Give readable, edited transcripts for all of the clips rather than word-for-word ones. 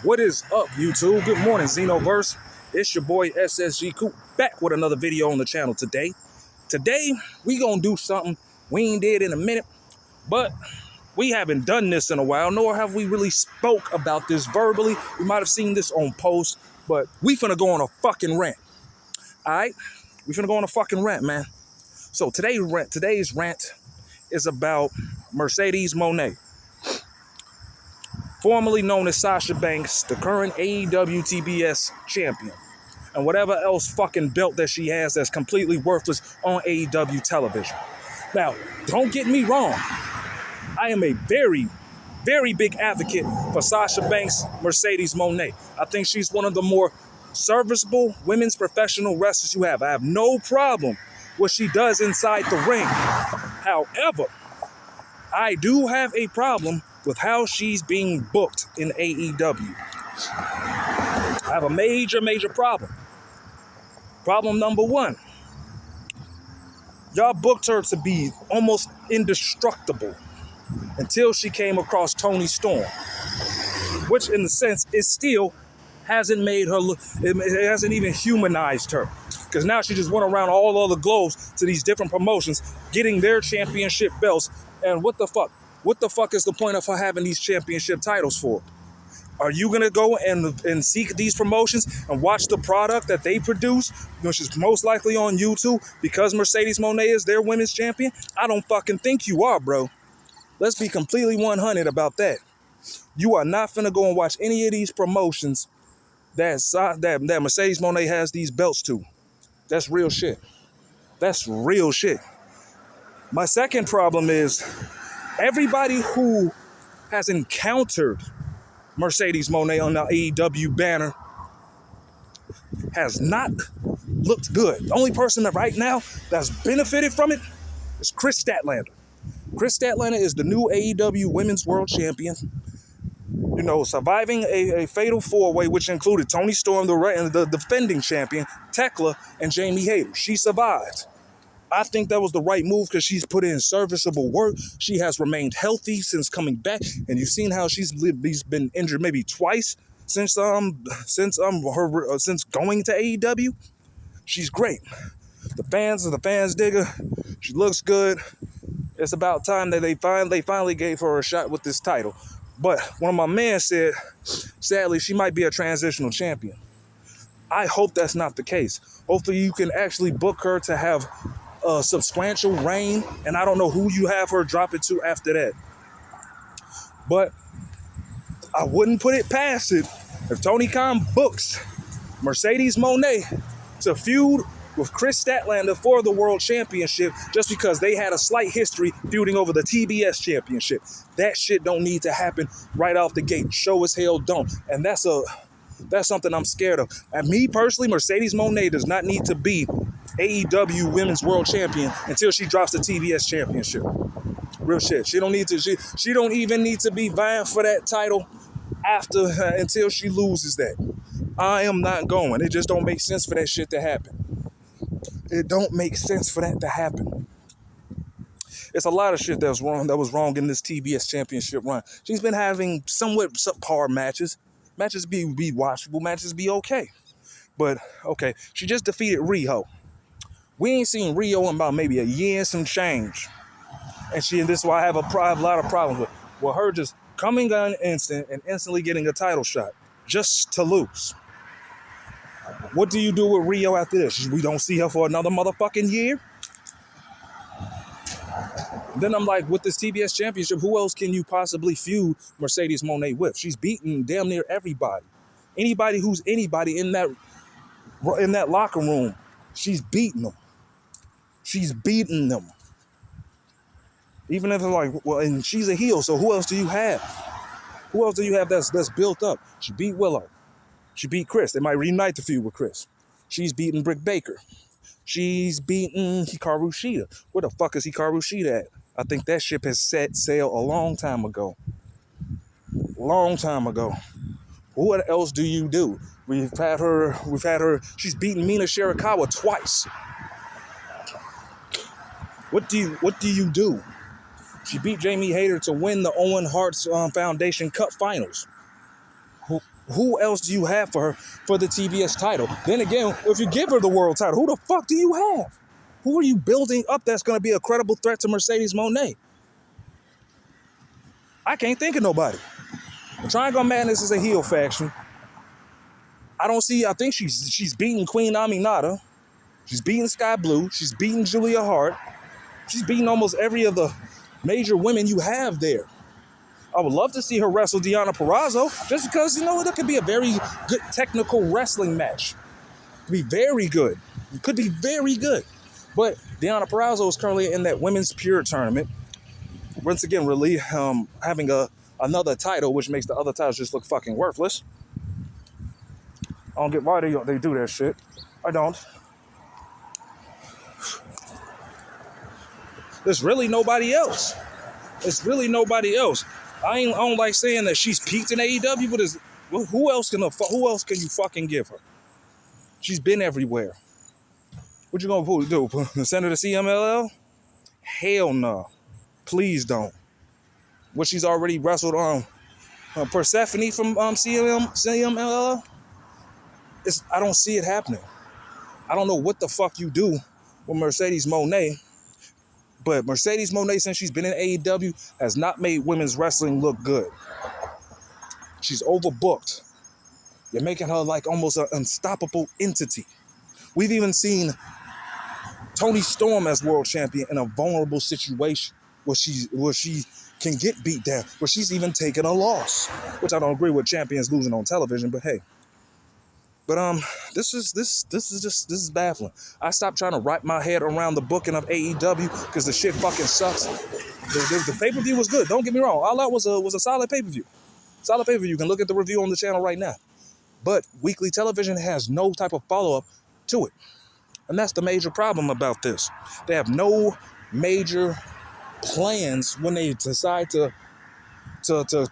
What is up, YouTube? Good morning, Xenoverse. It's your boy SSG Koop back with another video on the channel today. Today, we gonna do something we ain't did in a minute, but we haven't done this in a while, nor have we really spoke about this verbally. You might have seen this on post, but we finna go on a fucking rant. All right? We finna go on a fucking rant, man. So today's rant is about Mercedes Mone, formerly known as Sasha Banks, the current AEW TBS champion, and whatever else fucking belt that she has that's completely worthless on AEW television. Now, don't get me wrong. I am a very, very big advocate for Sasha Banks, Mercedes Mone. I think she's one of the more serviceable women's professional wrestlers you have. I have no problem with what she does inside the ring. However, I do have a problem with how she's being booked in AEW. I have a major problem. Problem number one. Y'all booked her to be almost indestructible until she came across Toni Storm, which in the sense, it still hasn't made her look, it hasn't even humanized her. Because now she just went around all other globes to these different promotions, getting their championship belts. And what the fuck? What the fuck is the point of her having these championship titles for? Are you going to go and seek these promotions and watch the product that they produce, which is most likely on YouTube, because Mercedes Mone is their women's champion? I don't fucking think you are, bro. Let's be completely 100 about that. You are not finna go and watch any of these promotions that Mercedes Mone has these belts to. That's real shit. That's real shit. My second problem is everybody who has encountered Mercedes Mone on the AEW banner has not looked good. The only person that right now that's benefited from it is Chris Statlander. Chris Statlander is the new AEW Women's World Champion. You know, surviving a fatal four-way, which included Toni Storm, the defending champion, Tekla, and Jamie Hayter. She survived. I think that was the right move because she's put in serviceable work. She has remained healthy since coming back, and you've seen how she's been injured maybe twice since going to AEW. She's great. The fans dig her. She looks good. It's about time that they finally gave her a shot with this title. But one of my men said, sadly, she might be a transitional champion. I hope that's not the case. Hopefully you can actually book her to have a substantial reign, and I don't know who you have her drop it to after that. But I wouldn't put it past it if Tony Khan books Mercedes Mone to feud with Chris Statlander for the World Championship just because they had a slight history feuding over the TBS Championship. That shit don't need to happen right off the gate. Show as hell don't. And that's something I'm scared of. And me personally, Mercedes Mone does not need to be AEW Women's World Champion until she drops the TBS Championship. Real shit. She don't even need to be vying for that title until she loses that. I am not going. It just don't make sense for that shit to happen. It don't make sense for that to happen. It's a lot of shit that was wrong in this TBS Championship run. She's been having somewhat subpar matches. Matches be watchable. Matches be okay. But, okay, she just defeated Riho. We ain't seen Riho in about maybe a year and some change. And this is why I have a lot of problems with. Well, her just coming on instant and instantly getting a title shot just to lose. What do you do with Riho after this? We don't see her for another motherfucking year? Then I'm like, with this TBS Championship, who else can you possibly feud Mercedes Mone with? She's beaten damn near everybody. Anybody who's anybody in that locker room, she's beating them. She's beating them. Even if it's like, well, and she's a heel, so who else do you have? Who else do you have that's built up? She beat Willow. She beat Chris. They might reunite the feud with Chris. She's beaten Britt Baker. She's beaten Hikaru Shida. Where the fuck is Hikaru Shida at? I think that ship has set sail a long time ago. Long time ago. What else do you do? We've had her, she's beaten Mina Shirakawa twice. What do you do? She beat Jamie Hayter to win the Owen Hart's Foundation Cup Finals. Who else do you have for her for the TBS title? Then again, if you give her the world title, who the fuck do you have? Who are you building up that's going to be a credible threat to Mercedes Mone? I can't think of nobody. Triangle Madness is a heel faction. I think she's beaten Queen Aminata. She's beaten Sky Blue. She's beaten Julia Hart. She's beaten almost every of the major women you have there. I would love to see her wrestle Deonna Purrazzo, just because, that could be a very good technical wrestling match. It could be very good. It could be very good. But Deonna Purrazzo is currently in that Women's Pure tournament. Once again, really having another title, which makes the other titles just look fucking worthless. I don't get why they do that shit. I don't. There's really nobody else. I don't like saying that she's peaked in AEW, but who else can you fucking give her? She's been everywhere. What you gonna do? Send her to CMLL? Hell no. Please don't. What she's already wrestled on Persephone from CMLL? I don't see it happening. I don't know what the fuck you do with Mercedes Mone, but Mercedes Mone, since she's been in AEW, has not made women's wrestling look good. She's overbooked. You're making her like almost an unstoppable entity. We've even seen Toni Storm as world champion in a vulnerable situation where she can get beat down, where she's even taken a loss, which I don't agree with champions losing on television, but hey. But this is baffling. I stopped trying to wrap my head around the booking of AEW because the shit fucking sucks. The pay-per-view was good. Don't get me wrong. All Out was a solid pay-per-view. Solid pay-per-view. You can look at the review on the channel right now. But weekly television has no type of follow-up to it. And that's the major problem about this. They have no major plans when they decide to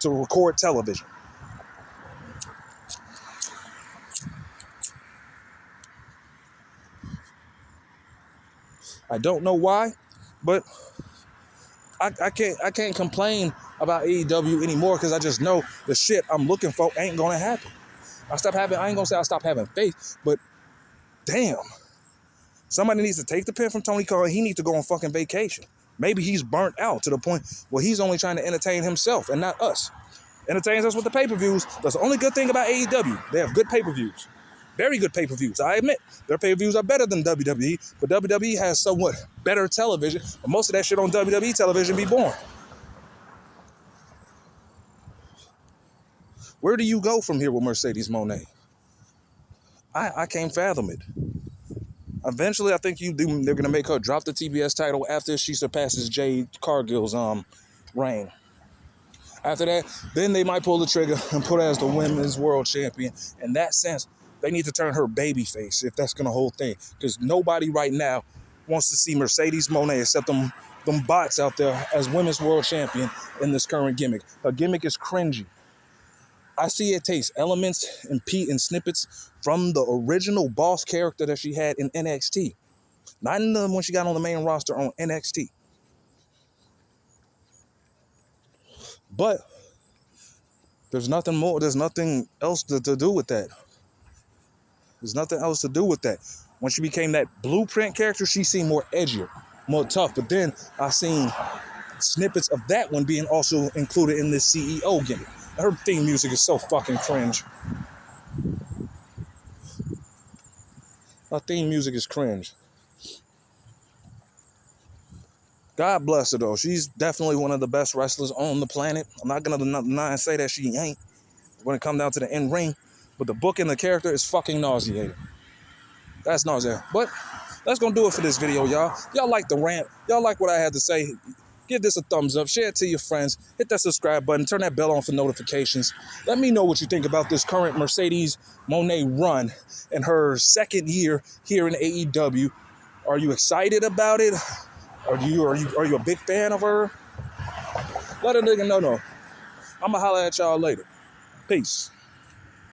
record television. I don't know why, but I can't complain about AEW anymore because I just know the shit I'm looking for ain't gonna happen. I ain't gonna say I stopped having faith, but damn. Somebody needs to take the pen from Tony Khan. He needs to go on fucking vacation. Maybe he's burnt out to the point where he's only trying to entertain himself and not us. Entertains us with the pay-per-views. That's the only good thing about AEW. They have good pay-per-views. Very good pay-per-views. I admit, their pay-per-views are better than WWE, but WWE has somewhat better television. But most of that shit on WWE television be boring. Where do you go from here with Mercedes Mone? I can't fathom it. Eventually, I think they're going to make her drop the TBS title after she surpasses Jade Cargill's reign. After that, then they might pull the trigger and put her as the women's world champion. In that sense, they need to turn her babyface if that's going to hold thing. Because nobody right now wants to see Mercedes Mone except them bots out there as women's world champion in this current gimmick. Her gimmick is cringy. I see it takes elements and snippets from the original boss character that she had in NXT. Not in when she got on the main roster on NXT. But there's nothing else to do with that. There's nothing else to do with that. When she became that blueprint character, she seemed more edgier, more tough. But then I seen snippets of that one being also included in this CEO gimmick. Her theme music is so fucking cringe. Her theme music is cringe. God bless her, though. She's definitely one of the best wrestlers on the planet. I'm not going to deny and say that she ain't when it comes down to the in-ring. But the book and the character is fucking nauseating. That's nauseating. But that's going to do it for this video, y'all. Y'all like the rant. Y'all like what I had to say. Give this a thumbs up. Share it to your friends. Hit that subscribe button. Turn that bell on for notifications. Let me know what you think about this current Mercedes Mone run in her second year here in AEW. Are you excited about it? Are you a big fan of her? Let a nigga know. I'ma holler at y'all later. Peace.